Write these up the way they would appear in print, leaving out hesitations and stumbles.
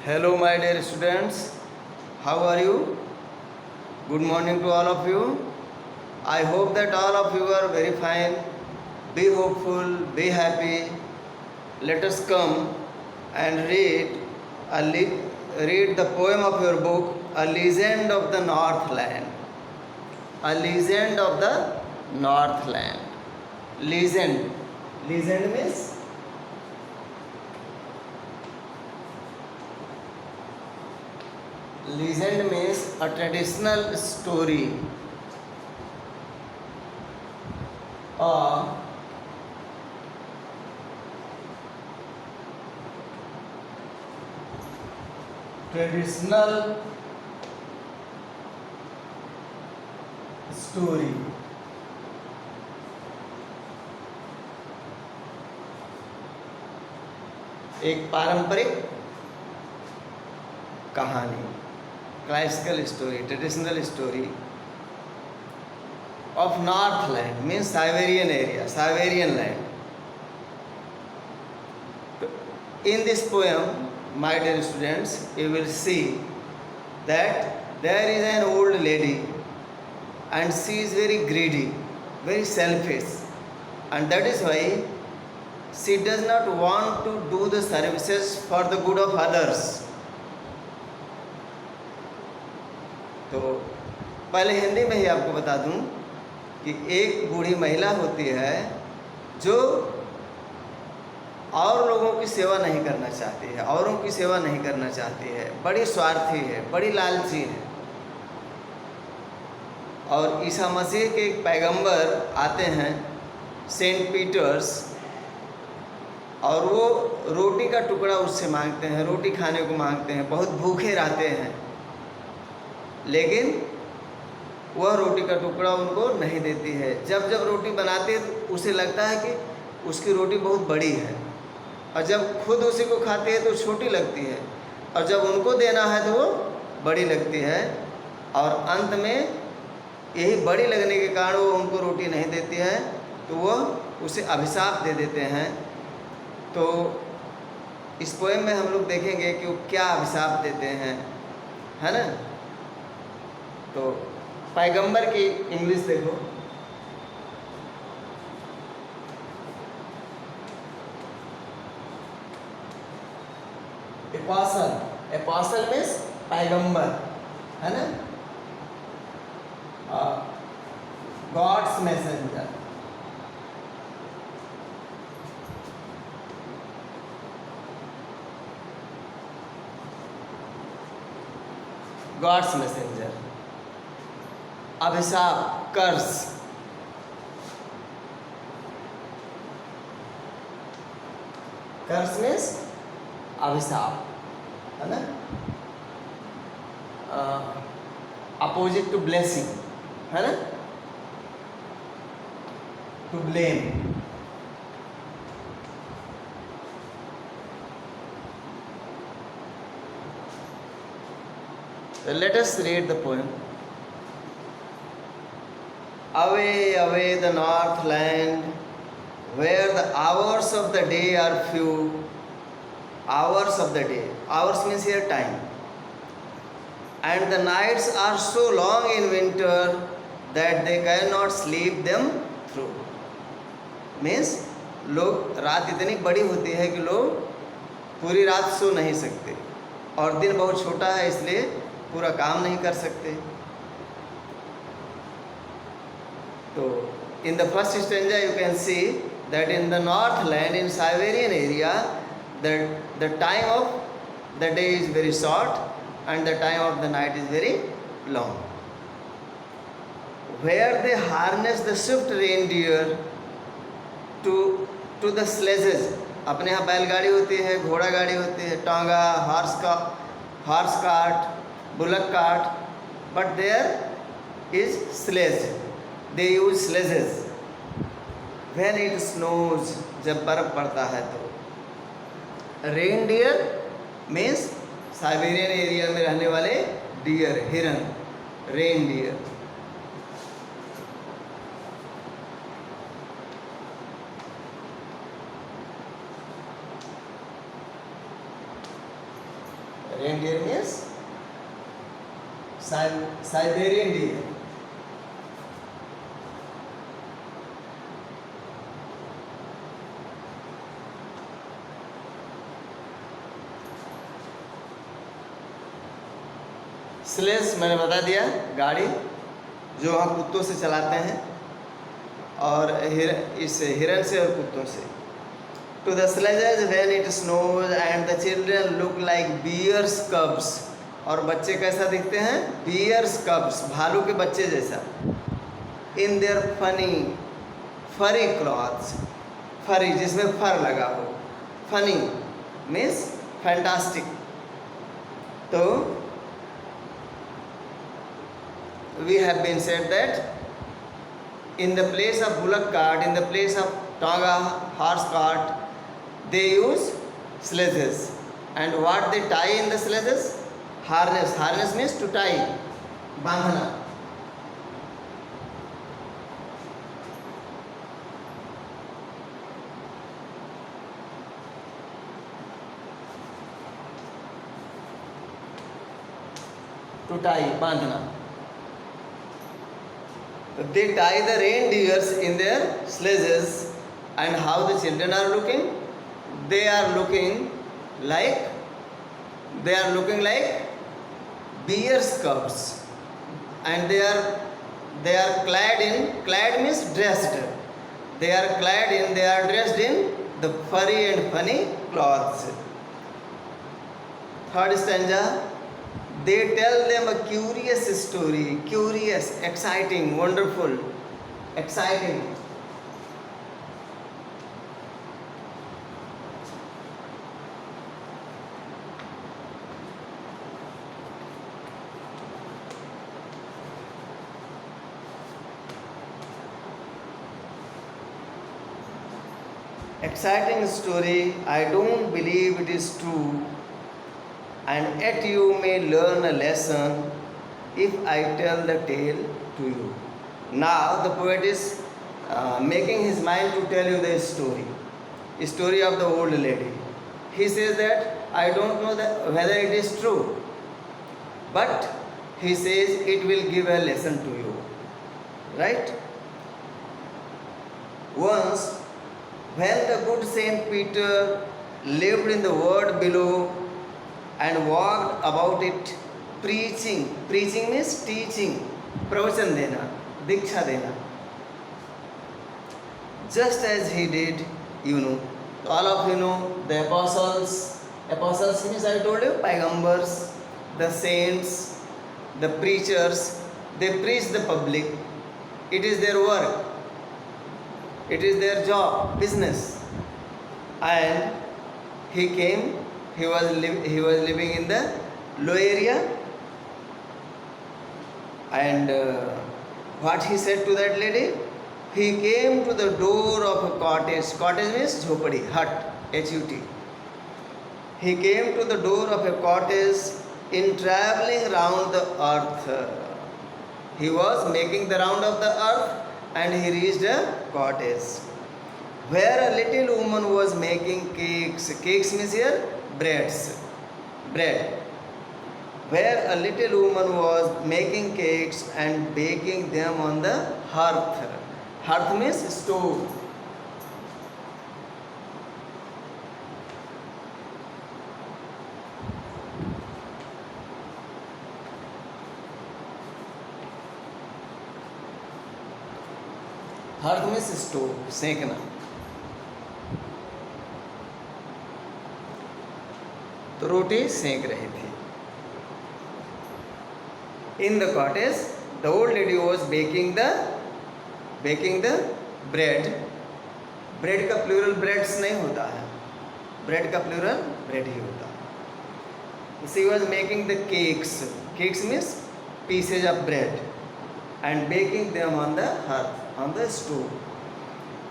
Hello, my dear students. How are you? Good morning to all of you. I hope that all of you are very fine. Be hopeful, be happy. Let us come and read the poem of your book, A Legend of the Northland. A Legend of the Northland. Legend. Legend means a traditional story, a traditional story एक पारंपरिक कहानी, classical story, traditional story of Northland means Siberian area, Siberian land. In this poem, my dear students, you will see that there is an old lady and she is very greedy, very selfish, and that is why she does not want to do the services for the good of others. तो पहले हिंदी में ही आपको बता दूं कि एक बूढ़ी महिला होती है जो और लोगों की सेवा नहीं करना चाहती है, औरों की सेवा नहीं करना चाहती है, बड़ी स्वार्थी है, बड़ी लालची है। और ईसा मसीह के एक पैगंबर आते हैं सेंट पीटर्स, और वो रोटी का टुकड़ा उससे मांगते हैं, रोटी खाने को मांगते हैं, बहुत भूखे रहते हैं, लेकिन वह रोटी का टुकड़ा उनको नहीं देती है। जब जब रोटी बनाती है तो उसे लगता है कि उसकी रोटी बहुत बड़ी है, और जब खुद उसी को खाती है तो छोटी लगती है, और जब उनको देना है तो वो बड़ी लगती है, और अंत में यही बड़ी लगने के कारण वो उनको रोटी नहीं देती है, तो वो उसे अभिशाप दे देते हैं। तो इस पोएम में हम लोग देखेंगे कि वो क्या अभिशाप देते हैं, है ना। तो पैगंबर की इंग्लिश देखो, एपोस्टल मीन्स पैगंबर, है ना, गॉड्स मैसेंजर। गॉड्स मैसेंजर, अभिशाप, कर्स, कर्स मीन्स अभिशाप, है ना, अपोजिट टू ब्लेसिंग, है ना, to blame. Let us read the poem. Away, away the northland, where the hours of the day are few. Hours of the day. Hours means here time. And the nights are so long in winter that they cannot sleep them through. Means लोग, रात इतनी बड़ी होती है कि लोग पूरी रात सो नहीं सकते, और दिन बहुत छोटा है इसलिए पूरा काम नहीं कर सकते। तो in the first stanza you can see that in the northland, in Siberian area, the time of the day is very short and the time of the night is very long. Where they harness the swift reindeer to the sledges. अपने यहाँ बैलगाड़ी होती है, घोड़ा गाड़ी होती है, टांगा, horse cart, bullock cart, but there is sledge. They use sledges. When it snows, जब बर्फ पड़ता है तो। रेनडियर मीन्स साइबेरियन एरिया में रहने वाले डियर, हिरन, reindeer. Reindeer means Siberian deer. Sledge मैंने बता दिया, गाड़ी जो हम कुत्तों से चलाते हैं, और इस हिरन से और कुत्तों से। To the sledges when it snows and the children look like bears cubs, और बच्चे कैसा दिखते हैं? बियर्स कब्स, भालू के बच्चे जैसा। इन देयर फनी फरी क्लॉथ्स, फरी जिसमें फर लगा हो, फनी मीन्स फैंटास्टिक। तो we have been said that in the place of bullock cart, in the place of tonga horse cart, they use sledges. And what they tie in the sledges? Harness. Harness means to tie, bandhana. To tie, bandhana. They tie the reindeers in their sledges, and how the children are looking? They are looking like bear's cubs, and they are clad means dressed. They are dressed in the furry and funny clothes. Third stanza. They tell them a curious story, curious, exciting, wonderful, exciting. Exciting story, I don't believe it is true. And yet you may learn a lesson if I tell the tale to you. Now the poet is making his mind to tell you the story of the old lady. He says that I don't know whether it is true, but he says it will give a lesson to you. Right? Once, when the good Saint Peter lived in the world below and walked about it preaching means teaching, pravachan dena, diksha dena, just as he did, all of you know the apostles means I told you, paigambars, the saints, the preachers, they preach the public. It is their work, it is their job, business. And he was living in the low area, and what he said to that lady? He came to the door of a cottage. Cottage means jhopadi, hut, H-U-T. He came to the door of a cottage in traveling round the earth. He was making the round of the earth, and he reached a cottage where a little woman was making cakes. Cakes means here bread. Where a little woman was making cakes and baking them on the hearth. Hearth means stove. Hearth means stove, सेकना. तो रोटी सेक रही थी. In the cottage, the old lady was baking the bread. Bread का plural breads नहीं होता है. Bread का plural bread ही होता है. She was making the cakes. Cakes means pieces of bread, and baking them on the hearth, on the stove.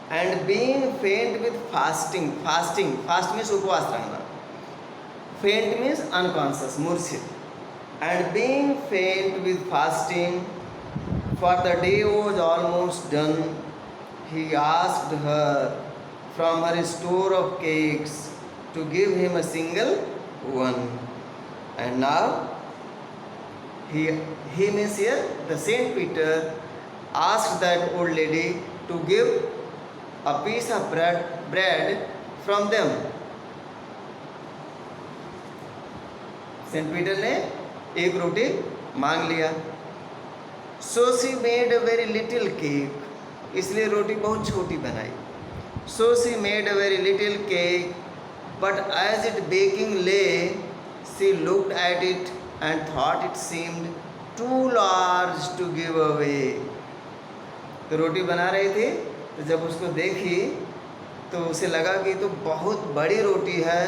And being faint with fasting. Fast means उपवास रखना. Faint means unconscious, मूर्छित. And being faint with fasting, for the day was almost done, he asked her from her store of cakes to give him a single one. And now he means here the Saint Peter asked that old lady to give a piece of bread from them. Saint Peter ने एक रोटी मांग लिया. So she made a very little cake, इसलिए रोटी बहुत छोटी बनाई. So she made a very little cake, but as it baking lay she looked at it and thought it seemed too large to give away. तो रोटी बना रही थी, तो जब उसको देखी तो उसे लगा कि तो बहुत बड़ी रोटी है,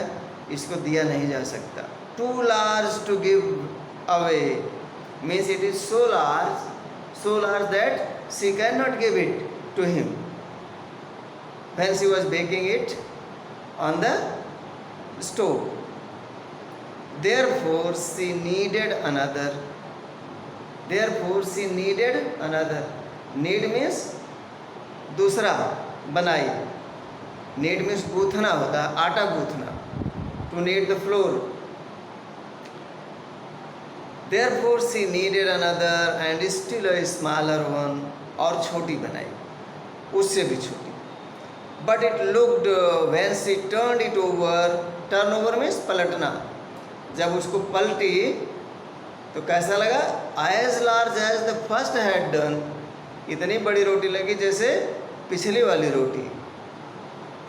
इसको दिया नहीं जा सकता. Too large to give away means it is so large that she cannot give it to him when she was baking it on the stove. Therefore she needed another. Need means दूसरा, बनाई. Knead means गूंथना होता है, आटा गूंथना. To knead the flour. Therefore she needed another and still a smaller one, और छोटी बनाई, उससे भी छोटी. But it looked when she turned it over, turn over means पलटना. जब उसको पलटी तो कैसा लगा? As large as the first had done. इतनी बड़ी रोटी लगी जैसे पिछली वाली रोटी.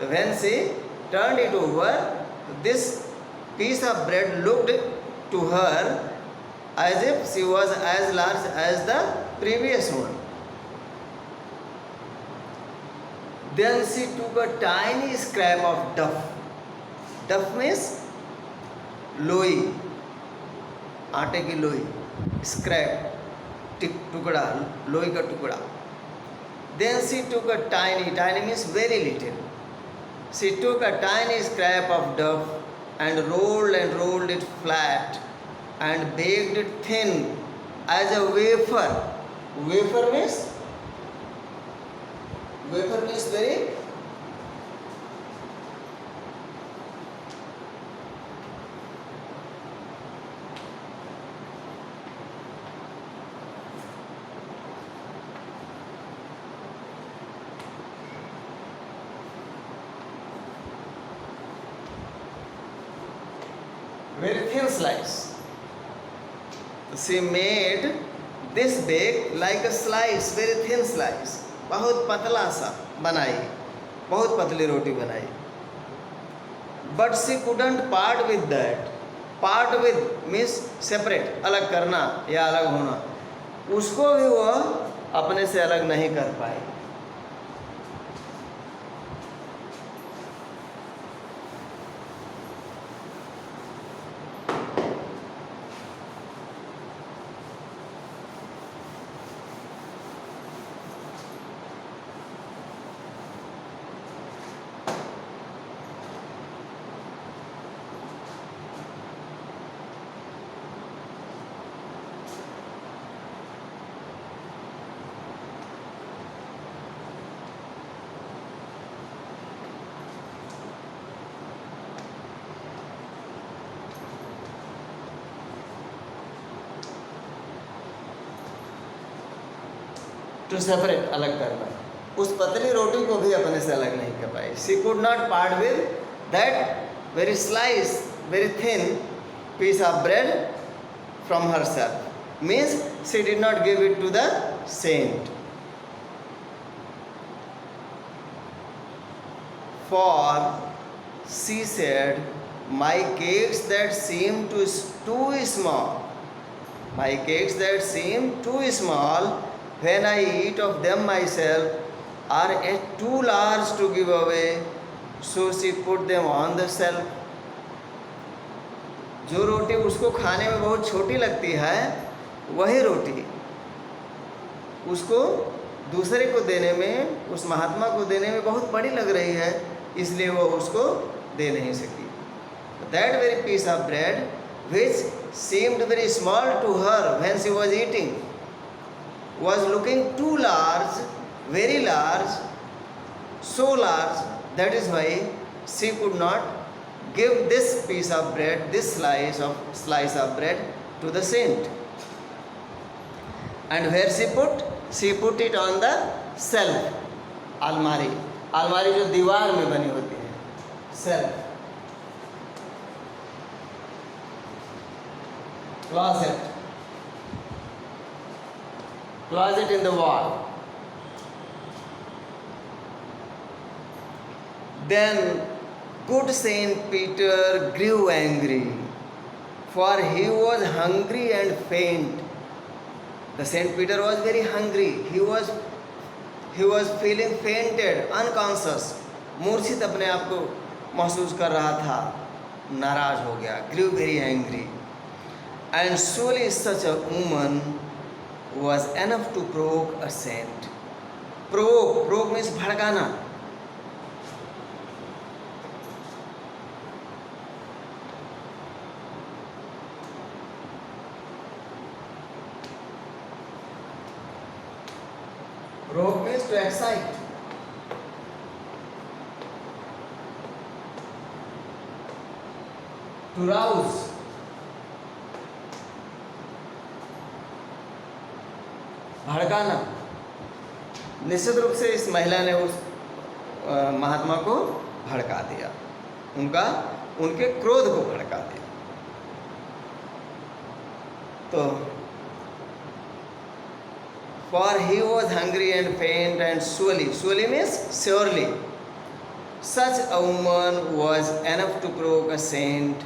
तो when she turned it over, this piece of bread looked to her as if she was as large as the previous one. Then she took a tiny scrap of duff. Duff means लोई, आटे की लोई. Scrap, टुकड़ा, लोई का टुकड़ा. Then she took a tiny means very little. She took a tiny scrap of duff and rolled it flat and baked it thin as a wafer. Wafer means very thin slice. She made this bake like a slice, very thin slice. बहुत पतला सा बनाई, बहुत पतली रोटी बनाई. But she couldn't part with that. Part with means separate, अलग करना या अलग होना. उसको भी वो अपने से अलग नहीं कर पाई. टू सेपरेट, अलग करना. उस पतली रोटी को भी अपने से अलग नहीं कर पाई. She could not part with that very slice, very thin piece of bread from herself. Means she did not give it to the saint. For she said, my cakes that seem too small, when I eat of them myself, are yet too large to give away. So she put them on the shelf. जो रोटी उसको खाने में बहुत छोटी लगती है, वही रोटी उसको दूसरे को देने में, उस महात्मा को देने में बहुत बड़ी लग रही है, इसलिए वो उसको दे नहीं सकी. That very piece of bread which seemed very small to her when she was eating was looking too large, very large, so large, that is why she could not give this piece of bread, this slice of bread to the saint. And where she put it on the shelf, अलमारी, अलमारी जो दीवार में बनी होती है, shelf, closet in the wall. Then good Saint Peter grew angry, for he was hungry and faint. The Saint Peter was very hungry. He was feeling fainted, unconscious, मूर्छित अपने आप को महसूस कर रहा था, नाराज हो गया, grew very angry. And surely such a woman was enough to provoke a saint. Provoke means भड़काना. Provoke means to excite. To rouse. भड़काना. निश्चित रूप से इस महिला ने उस महात्मा को भड़का दिया, उनके क्रोध को भड़का दिया. तो for he was hungry and faint, and surely means surely, such a woman was enough to provoke a saint.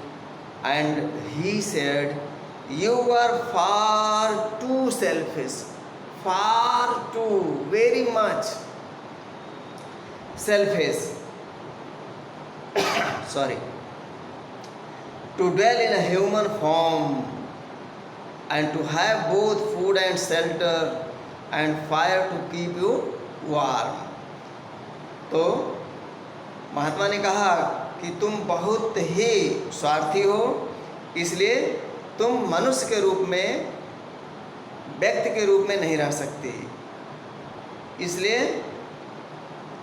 And he said, you are far too selfish, far too, very much selfish, sorry, to dwell in a human form and to have both food and shelter and fire to keep you warm. तो महात्मा ने कहा कि तुम बहुत ही स्वार्थी हो, इसलिए तुम मनुष्य के रूप में, व्यक्ति के रूप में नहीं रह सकती, इसलिए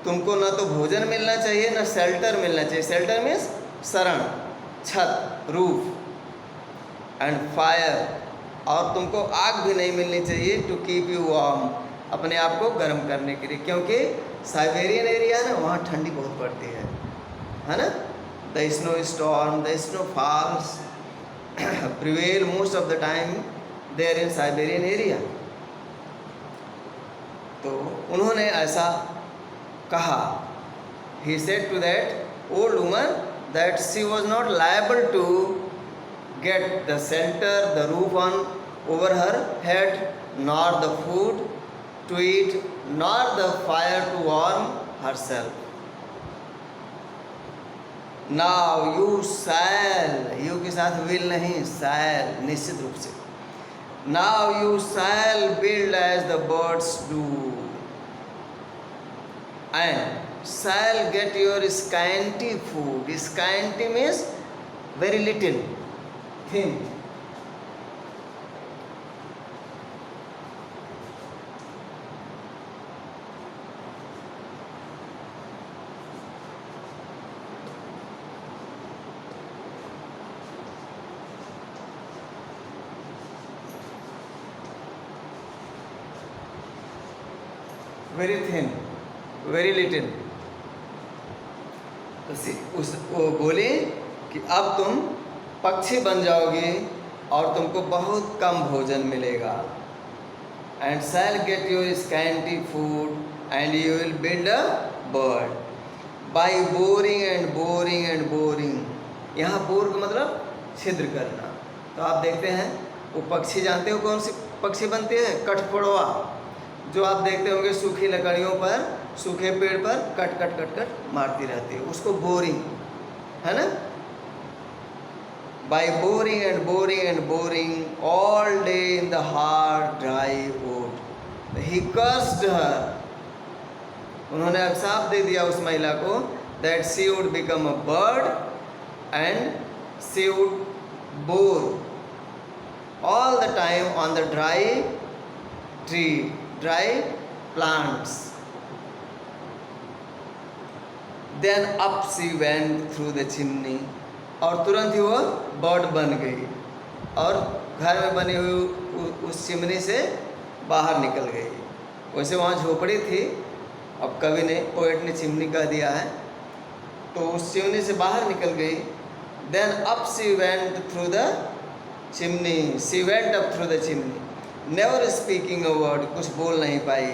तुमको न तो भोजन मिलना चाहिए न शेल्टर मिलना चाहिए. शेल्टर मीन्स शरण, छत, रूफ, एंड फायर, और तुमको आग भी नहीं मिलनी चाहिए टू कीप यू वार्म, अपने आप को गर्म करने के लिए, क्योंकि साइबेरियन एरिया है ना, वहाँ ठंडी बहुत पड़ती है ना. The snow storm, the snow falls prevail most of the time there in Siberian area. तो उन्होंने ऐसा कहा. He said to that old woman that she was not liable to get the shelter, the roof over her head, nor the food to eat, nor the fire to warm herself. Now you shall, you के साथ will नहीं, shall, निश्चित रूप से. Now you shall build as the birds do, and shall get your scanty food. Scanty means very little, thin. Very thin, very little. वो बोले कि अब तुम पक्षी बन जाओगे और तुमको बहुत कम भोजन मिलेगा. And shall get your scanty food, and you will build a bird by boring and boring and boring. यहाँ बोर का मतलब छिद्र करना. तो आप देखते हैं वो पक्षी, जानते हो कौन सी पक्षी बनती है? कठफोड़वा, जो आप देखते होंगे सूखी लकड़ियों पर, सूखे पेड़ पर कट कट कट कट मारती रहती है, उसको बोरिंग है ना. By boring and boring and boring all day in the hard dry wood. He cursed her. उन्होंने अभिशाप दे दिया उस महिला को, that she would become a bird and she would bore all the time on the dry tree, dry plants. Then up she went through the chimney. और तुरंत ही वो bird बन गई और घर में बनी हुई उस चिमनी से बाहर निकल गई। वैसे वहाँ झोपड़ी थी, अब कवि ने, पोएट ने चिमनी कह दिया है, तो उस चिमनी से बाहर निकल गई। Then up she went through the chimney, she went up through the chimney, never speaking a word, कुछ बोल नहीं पाई।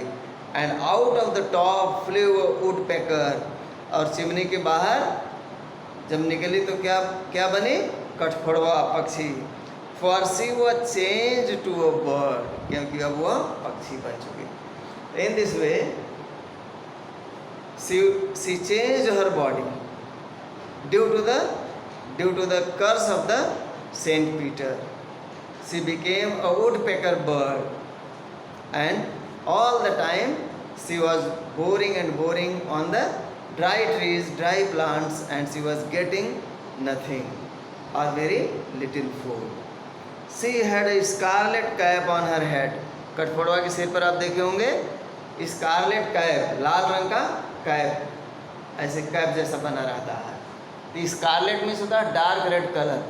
And out of the top flew a woodpecker, और चिमनी के बाहर जब निकली तो क्या क्या बनी? कठफोड़वा पक्षी। For she was change to a bird, क्योंकि अब वह पक्षी बन चुकी। In this way she changed her body due to the curse of the Saint Peter. She became a woodpecker bird, and all the time she was boring and boring on the dry trees, dry plants, and she was getting nothing or very little food. She had a scarlet cap on her head. कठफोड़वा के सिर पर आप देखे होंगे Scarlett cap, लाल रंग का cap, ऐसे cap जैसा बना रहता है। तो स्कारलेट मीन्स होता है डार्क रेड कलर।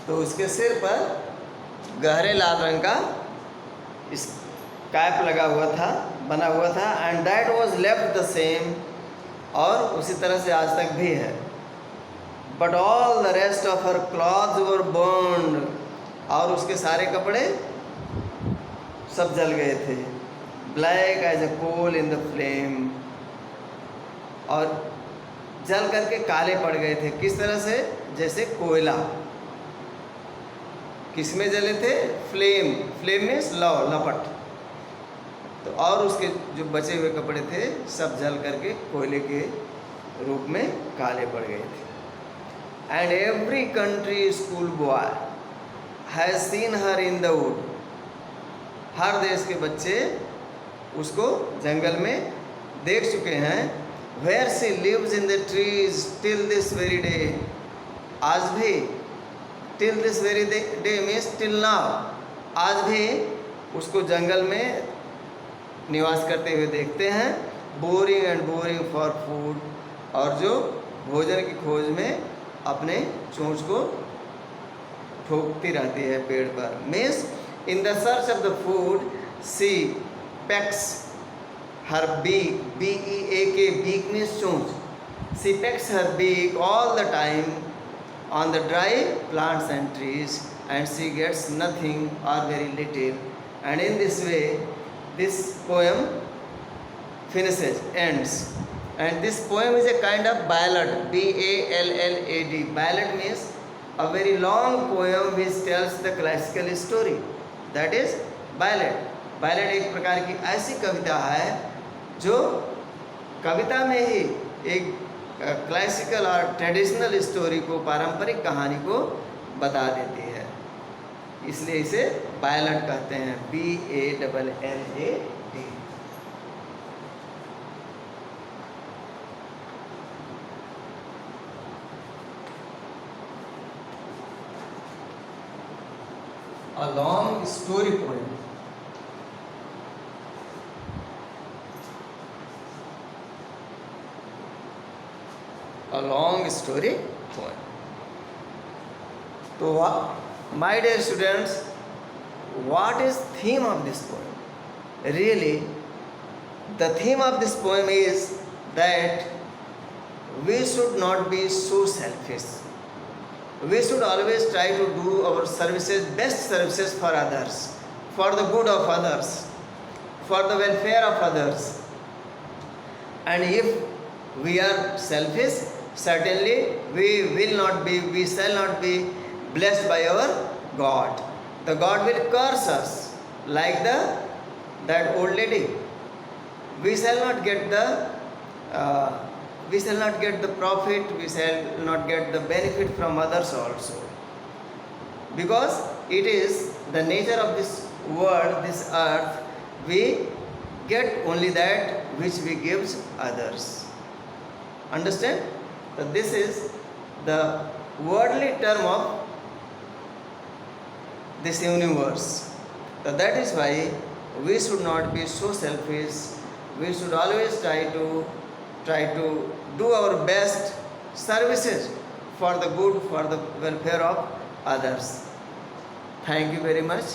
तो उसके सिर पर गहरे लाल रंग का इस कैप लगा हुआ था, बना हुआ था। And that was left the same, और उसी तरह से आज तक भी है। But all the rest of her clothes were burned, और उसके सारे कपड़े सब जल गए थे। Black as a coal in the flame, और जल करके काले पड़ गए थे। किस तरह से? जैसे कोयला। किस में जले थे? फ्लेम। फ्लेम मीन्स लौ, लपट। तो और उसके जो बचे हुए कपड़े थे सब जल करके कोयले के रूप में काले पड़ गए थे। And every country school boy has seen her in the wood, हर देश के बच्चे उसको जंगल में देख चुके हैं। Where she lives in the trees till this very day, आज भी, till this very day means till now, आज भी उसको जंगल में निवास करते हुए देखते हैं। Boring and boring for food, और जो भोजन की खोज में अपने चोंच को ठोकती रहती है पेड़ पर। Means in the search of the food she pecks her beak, BEAK, beak means चोंच। She pecks her beak all the time on the dry plants and trees, and she gets nothing or very little. And in this way this poem finishes, ends. And this poem is a kind of ballad, BALLAD. Ballad means a very long poem which tells the classical story, that is ballad. Ballad एक प्रकार की ऐसी कविता है जो कविता में ही एक classical और traditional story को, पारंपरिक कहानी को बता देती है, इसलिए इसे बैलड कहते हैं, BALLAD। A long story poem. A long story poem. So, my dear students, what is theme of this poem? Really, the theme of this poem is that we should not be so selfish. We should always try to do our services, best services for others, for the good of others, for the welfare of others. And if we are selfish, certainly we shall not be blessed by our God. The God will curse us like that old lady. We shall not get the profit, we shall not get the benefit from others also, because it is the nature of this world, this earth. We get only that which we gives others. Understand? So this is the worldly term of this universe. So that is why we should not be so selfish. We should always try to do our best services for the good, for the welfare of others. Thank you very much.